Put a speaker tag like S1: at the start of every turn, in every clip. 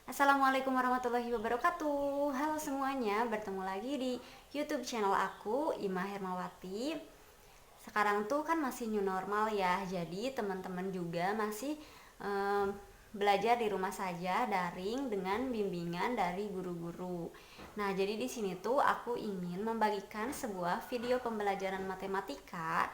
S1: Assalamualaikum warahmatullahi wabarakatuh. Halo semuanya, bertemu lagi di YouTube channel aku, Ima Hermawati. Sekarang tuh kan masih new normal ya, jadi teman-teman juga masih belajar di rumah saja daring dengan bimbingan dari guru-guru. Nah, jadi di sini tuh aku ingin membagikan sebuah video pembelajaran matematika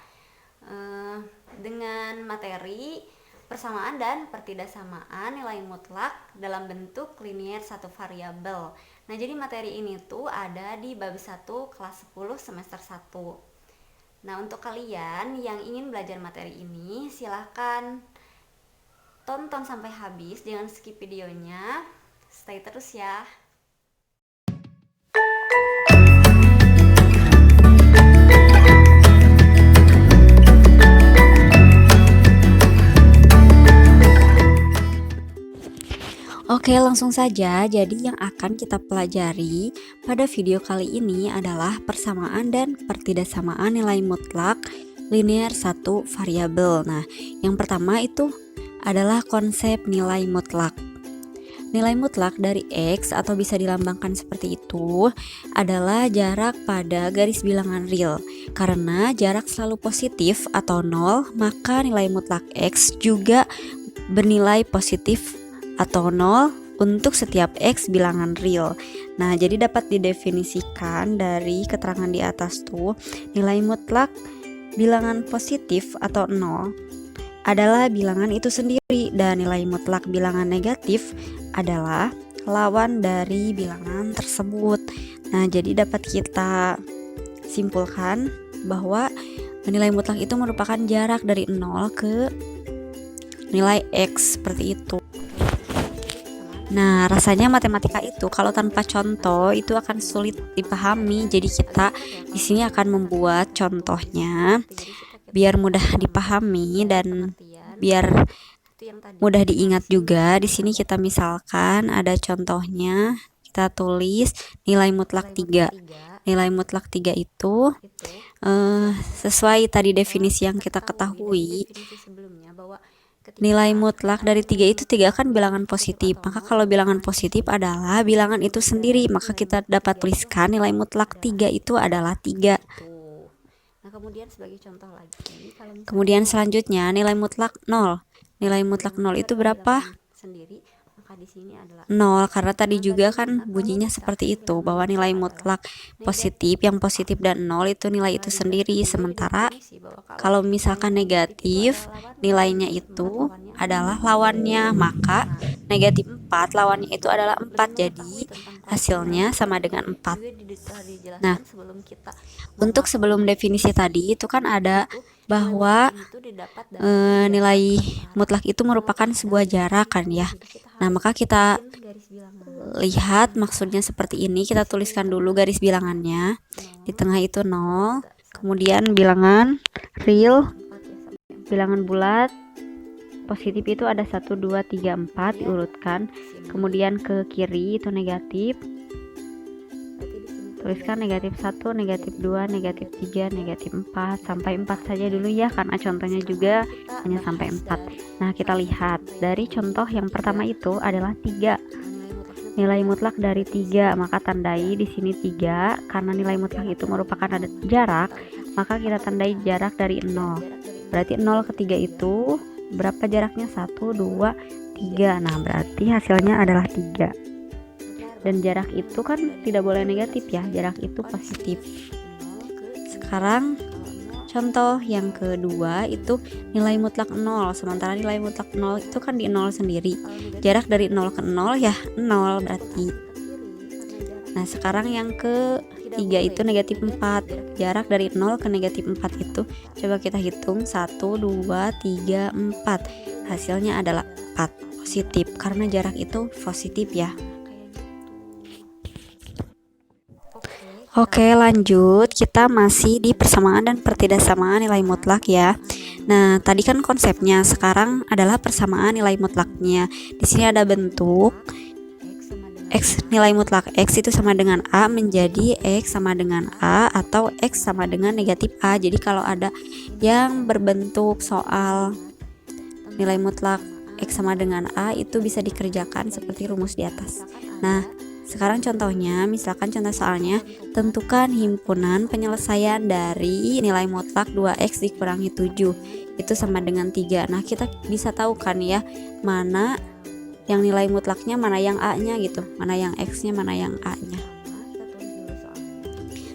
S1: dengan materi persamaan dan pertidaksamaan nilai mutlak dalam bentuk linier satu variabel. Nah, jadi materi ini tuh ada di bab 1 kelas 10 semester 1. Nah, untuk kalian yang ingin belajar materi ini, silahkan tonton sampai habis, jangan skip videonya. Stay terus ya. Oke, langsung saja. Jadi yang akan kita pelajari pada video kali ini adalah persamaan dan pertidaksamaan nilai mutlak linear satu variabel. Nah, yang pertama itu adalah konsep nilai mutlak. Nilai mutlak dari X atau bisa dilambangkan seperti itu adalah jarak pada garis bilangan real. Karena jarak selalu positif atau 0, maka nilai mutlak X juga bernilai positif atau 0 untuk setiap X bilangan real. Nah, jadi dapat didefinisikan dari keterangan di atas tuh, nilai mutlak bilangan positif atau 0 adalah bilangan itu sendiri, dan nilai mutlak bilangan negatif adalah lawan dari bilangan tersebut. Nah, jadi dapat kita simpulkan bahwa nilai mutlak itu merupakan jarak dari 0 ke nilai X seperti itu. Nah, rasanya matematika itu kalau tanpa contoh itu akan sulit dipahami. Jadi kita di sini akan membuat contohnya biar mudah dipahami dan biar mudah diingat juga. Di sini kita misalkan ada contohnya, kita tulis nilai mutlak 3. Nilai mutlak 3 itu sesuai tadi definisi yang kita ketahui. Nilai mutlak dari 3 itu 3 kan bilangan positif. Maka kalau bilangan positif adalah bilangan itu sendiri, maka kita dapat tuliskan nilai mutlak 3 itu adalah 3. Nah, kemudian sebagai contoh lagi, kemudian selanjutnya nilai mutlak 0. Nilai mutlak 0 itu berapa? Sendiri, maka di sini adalah 0, karena tadi juga kan bunyinya seperti itu, bahwa nilai mutlak positif, yang positif dan 0 itu nilai itu sendiri. Sementara kalau misalkan negatif, nilainya itu adalah lawannya, maka negatif 4 lawannya itu adalah 4, jadi hasilnya sama dengan 4. Nah, untuk sebelum definisi tadi itu kan ada bahwa nilai mutlak itu merupakan sebuah jarak kan ya. Nah, maka kita lihat maksudnya seperti ini. Kita tuliskan dulu garis bilangannya. Di tengah itu 0, kemudian bilangan real, bilangan bulat positif itu ada 1, 2, 3, 4 diurutkan. Kemudian ke kiri itu negatif. Tuliskan negatif 1, negatif 2, negatif 3, negatif 4, sampai 4 saja dulu ya, karena contohnya juga hanya sampai 4. Nah, kita lihat dari contoh yang pertama itu adalah 3. Nilai mutlak dari 3, maka tandai di sini 3. Karena nilai mutlak itu merupakan ada jarak, maka kita tandai jarak dari 0. Berarti 0 ke 3 itu berapa jaraknya? 1, 2, 3. Nah, berarti hasilnya adalah 3. Dan jarak itu kan tidak boleh negatif ya, jarak itu positif. Sekarang contoh yang kedua itu nilai mutlak 0, sementara nilai mutlak 0 itu kan di 0 sendiri. Jarak dari 0 ke 0 ya 0 berarti. Nah, sekarang yang ketiga itu negatif 4. Jarak dari 0 ke negatif 4 itu coba kita hitung, 1, 2, 3, 4. Hasilnya adalah 4, positif, karena jarak itu positif ya. Oke, lanjut. Kita masih di persamaan dan pertidaksamaan nilai mutlak ya. Nah, tadi kan konsepnya, sekarang adalah persamaan nilai mutlaknya. Di sini ada bentuk X, nilai mutlak X itu sama dengan A menjadi X sama dengan A atau X sama dengan negatif A. Jadi kalau ada yang berbentuk soal nilai mutlak X sama dengan A itu bisa dikerjakan seperti rumus di atas. Nah, sekarang contohnya, misalkan contoh soalnya, tentukan himpunan penyelesaian dari nilai mutlak 2X dikurangi 7 itu sama dengan 3. Nah, kita bisa tahu kan ya, mana yang nilai mutlaknya, mana yang A-nya gitu, mana yang X-nya, mana yang A-nya.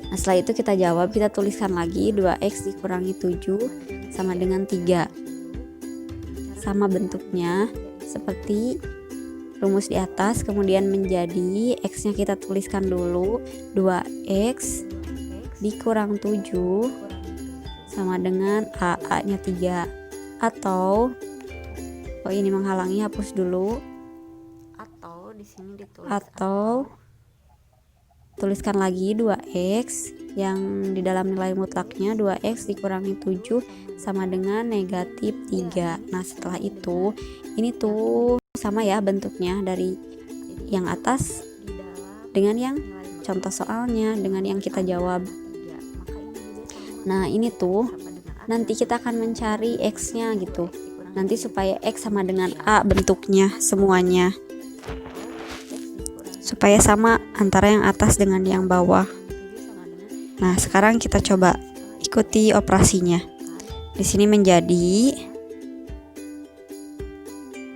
S1: Nah, setelah itu kita jawab, kita tuliskan lagi 2X dikurangi 7 sama dengan 3. Sama bentuknya seperti rumus di atas, kemudian menjadi X-nya kita tuliskan dulu 2X dikurang 7 sama dengan A-nya 3. Atau ini menghalangi, hapus dulu. Atau di sini ditulis, atau tuliskan lagi 2X yang di dalam nilai mutlaknya 2X dikurangi 7 sama dengan negatif 3. Nah, setelah itu ini tuh sama ya bentuknya dari yang atas dengan yang contoh soalnya, dengan yang kita jawab. Nah, ini tuh nanti kita akan mencari X-nya gitu. Nanti supaya X sama dengan A bentuknya semuanya, supaya sama antara yang atas dengan yang bawah. Nah, sekarang kita coba ikuti operasinya. Di sini menjadi,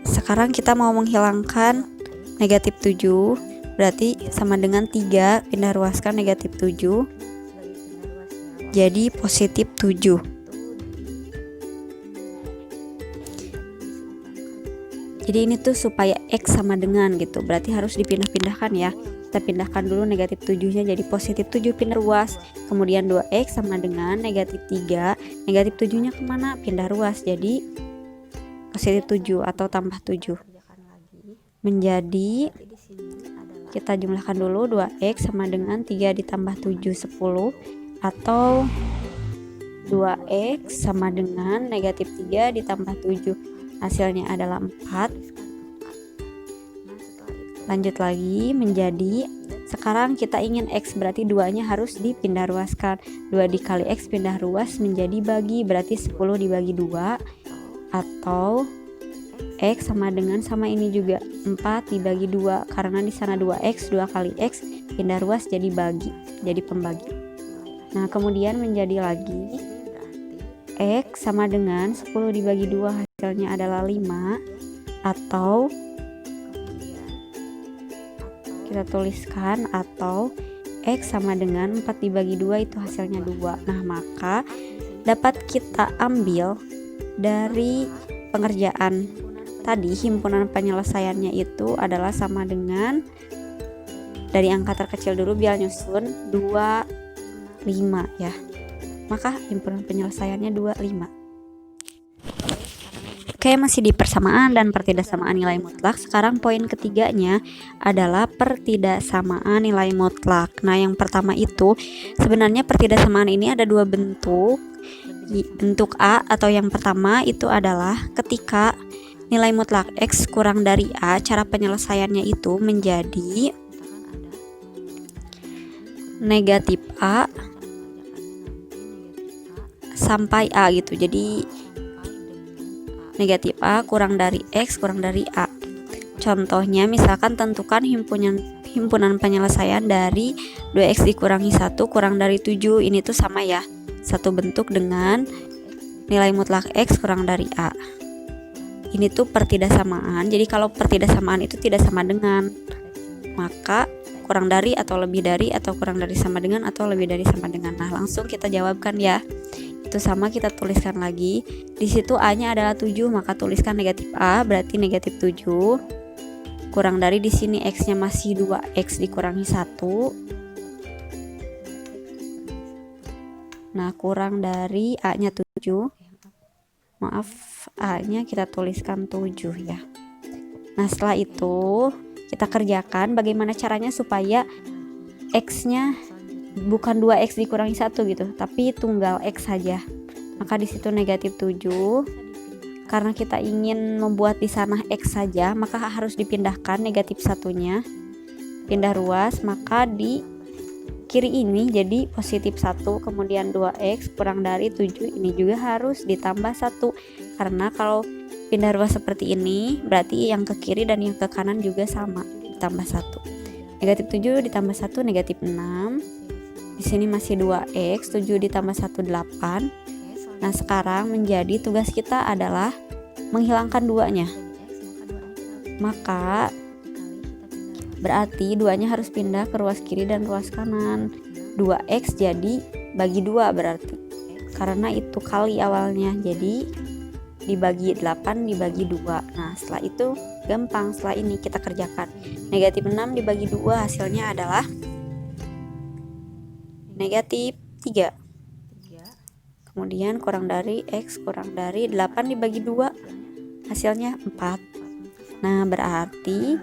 S1: sekarang kita mau menghilangkan negatif 7, berarti sama dengan 3, pindah ruaskan negatif 7 jadi positif 7. Jadi ini tuh supaya X sama dengan gitu, berarti harus dipindah-pindahkan ya. Kita pindahkan dulu negatif 7-nya jadi positif 7, pindah ruas. Kemudian 2X sama dengan negatif 3, negatif 7-nya kemana? Pindah ruas jadi positif 7 atau tambah 7. Menjadi, kita jumlahkan dulu 2X sama dengan 3 ditambah 7, 10. Atau 2X sama dengan negatif 3 ditambah 7, hasilnya adalah 4. Lanjut lagi menjadi, sekarang kita ingin X berarti 2-nya harus dipindah ruaskan. 2 dikali X pindah ruas menjadi bagi, berarti 10 dibagi 2. Atau X sama dengan, sama ini juga 4 dibagi 2, karena di sana 2X, 2 kali X pindah ruas jadi bagi, jadi pembagi. Nah, kemudian menjadi lagi X sama dengan 10 dibagi 2, hasilnya adalah 5. Atau kita tuliskan, atau X sama dengan 4 dibagi 2 itu hasilnya 2. Nah, maka dapat kita ambil dari pengerjaan tadi, himpunan penyelesaiannya itu adalah sama dengan, dari angka terkecil dulu biar nyusun, 2, 5 ya. Maka himpunan penyelesaiannya 2, 5. Oke, masih di persamaan dan pertidaksamaan nilai mutlak. Sekarang poin ketiganya adalah pertidaksamaan nilai mutlak. Nah, yang pertama itu sebenarnya pertidaksamaan ini ada dua bentuk. Bentuk A atau yang pertama itu adalah ketika nilai mutlak X kurang dari A, cara penyelesaiannya itu menjadi negatif A sampai A gitu. Jadi negatif A kurang dari X kurang dari A. Contohnya misalkan tentukan himpunan penyelesaian dari 2X dikurangi 1 kurang dari 7. Ini tuh sama ya, satu bentuk dengan nilai mutlak X kurang dari A. Ini tuh pertidaksamaan. Jadi kalau pertidaksamaan itu tidak sama dengan, maka kurang dari atau lebih dari, atau kurang dari sama dengan atau lebih dari sama dengan. Nah, langsung kita jawabkan ya. Itu sama, kita tuliskan lagi. Di situ A-nya adalah 7, maka tuliskan negatif A, berarti negatif 7. Kurang dari, di sini X-nya masih 2X dikurangi 1. Nah, kurang dari A-nya 7. Maaf, A-nya kita tuliskan 7 ya. Nah, setelah itu kita kerjakan bagaimana caranya supaya X-nya bukan 2X dikurangi 1 gitu, tapi tunggal X saja. Maka di situ negatif 7. Karena kita ingin membuat di sana X saja, maka harus dipindahkan negatif 1-nya. Pindah ruas, maka di kiri ini jadi positif 1, kemudian 2X kurang dari 7 ini juga harus ditambah 1. Karena kalau pindah ruas seperti ini, berarti yang ke kiri dan yang ke kanan juga sama, ditambah 1. Negatif 7 ditambah 1 negatif 6. Di sini masih 2x, 7 ditambah 1 8. Nah, sekarang menjadi tugas kita adalah menghilangkan 2-nya. Maka berarti 2-nya harus pindah ke ruas kiri dan ruas kanan. 2x jadi bagi 2 berarti. Karena itu kali awalnya. Jadi dibagi 8 dibagi 2. Nah, setelah itu gampang, setelah ini kita kerjakan. Negatif 6 dibagi 2 hasilnya adalah negatif 3. Kemudian kurang dari X kurang dari 8 dibagi 2 hasilnya 4. Nah, berarti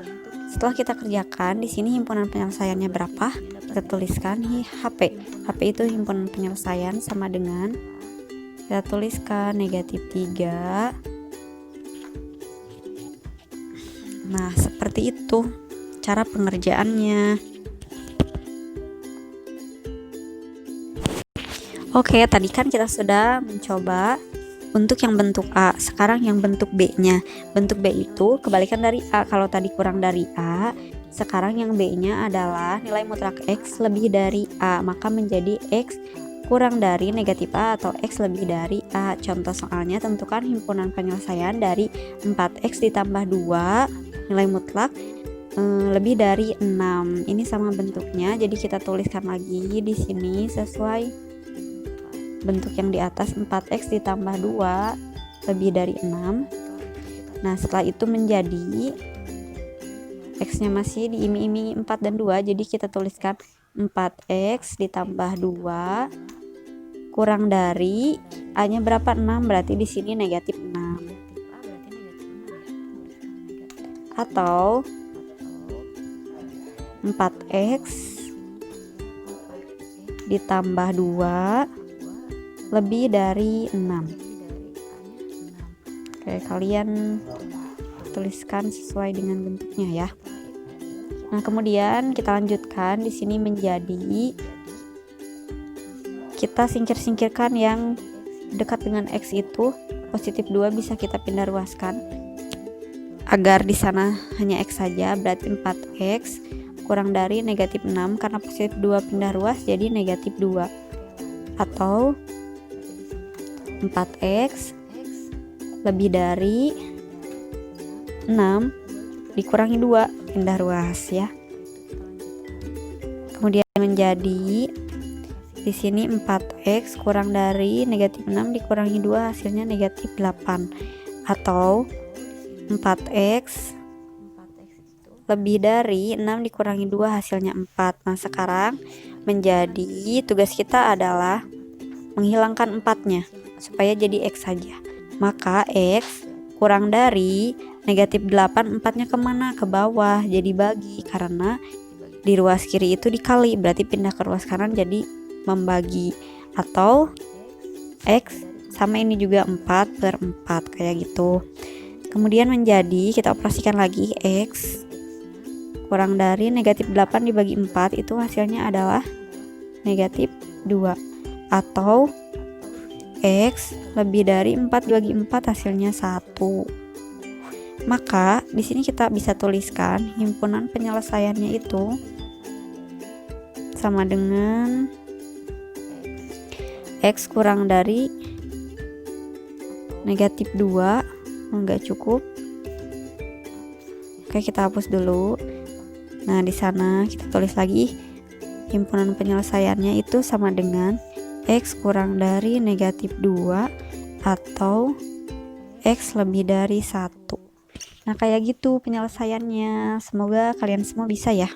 S1: setelah kita kerjakan di sini himpunan penyelesaiannya berapa? Kita tuliskan HP. HP itu himpunan penyelesaian sama dengan, kita tuliskan negatif 3. Nah, seperti itu cara pengerjaannya. Oke, tadi kan kita sudah mencoba untuk yang bentuk A. Sekarang yang bentuk B-nya. Bentuk B itu kebalikan dari A. Kalau tadi kurang dari A, sekarang yang B-nya adalah nilai mutlak X lebih dari A. Maka menjadi X kurang dari negatif A atau X lebih dari A. Contoh soalnya, tentukan himpunan penyelesaian dari 4X ditambah 2 nilai mutlak lebih dari 6. Ini sama bentuknya, jadi kita tuliskan lagi di sini sesuai bentuk yang di atas. 4x ditambah 2 lebih dari 6. Nah, setelah itu menjadi x nya masih diiming-imingi 4 dan 2, jadi kita tuliskan 4x ditambah 2 kurang dari a nya berapa? 6, berarti di sini negatif 6. Atau 4x ditambah 2 lebih dari 6. Oke, kalian tuliskan sesuai dengan bentuknya ya. Nah, kemudian kita lanjutkan di sini menjadi, kita singkir-singkirkan yang dekat dengan X itu, positif 2 bisa kita pindah ruaskan agar di sana hanya X saja, berarti 4X kurang dari negatif 6, karena positif 2 pindah ruas jadi negatif 2. Atau 4x lebih dari 6 dikurangi 2 pindah ruas ya. Kemudian menjadi di sini 4x kurang dari negatif 6 dikurangi 2 hasilnya negatif 8. Atau 4x lebih dari 6 dikurangi 2 hasilnya 4. Nah, sekarang menjadi tugas kita adalah menghilangkan 4-nya supaya jadi X saja. Maka X kurang dari negatif 8, 4-nya kemana? Ke bawah, jadi bagi, karena di ruas kiri itu dikali, berarti pindah ke ruas kanan jadi membagi. Atau X sama ini juga 4/4 kayak gitu. Kemudian menjadi, kita operasikan lagi, X kurang dari negatif 8 dibagi 4, itu hasilnya adalah negatif 2. Atau X lebih dari 4 dibagi 4 hasilnya 1. Maka di sini kita bisa tuliskan himpunan penyelesaiannya itu sama dengan X kurang dari negatif 2. Enggak cukup. Oke, kita hapus dulu. Nah, di sana kita tulis lagi himpunan penyelesaiannya itu sama dengan X kurang dari negatif 2 atau X lebih dari 1. Nah, kayak gitu penyelesaiannya. Semoga kalian semua bisa ya.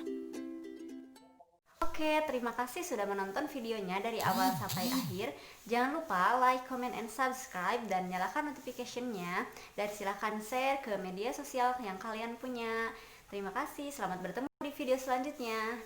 S1: Oke, terima kasih sudah menonton videonya dari awal sampai akhir. Jangan lupa like, comment, and subscribe, dan nyalakan notification-nya. Dan silahkan share ke media sosial yang kalian punya. Terima kasih, selamat bertemu di video selanjutnya.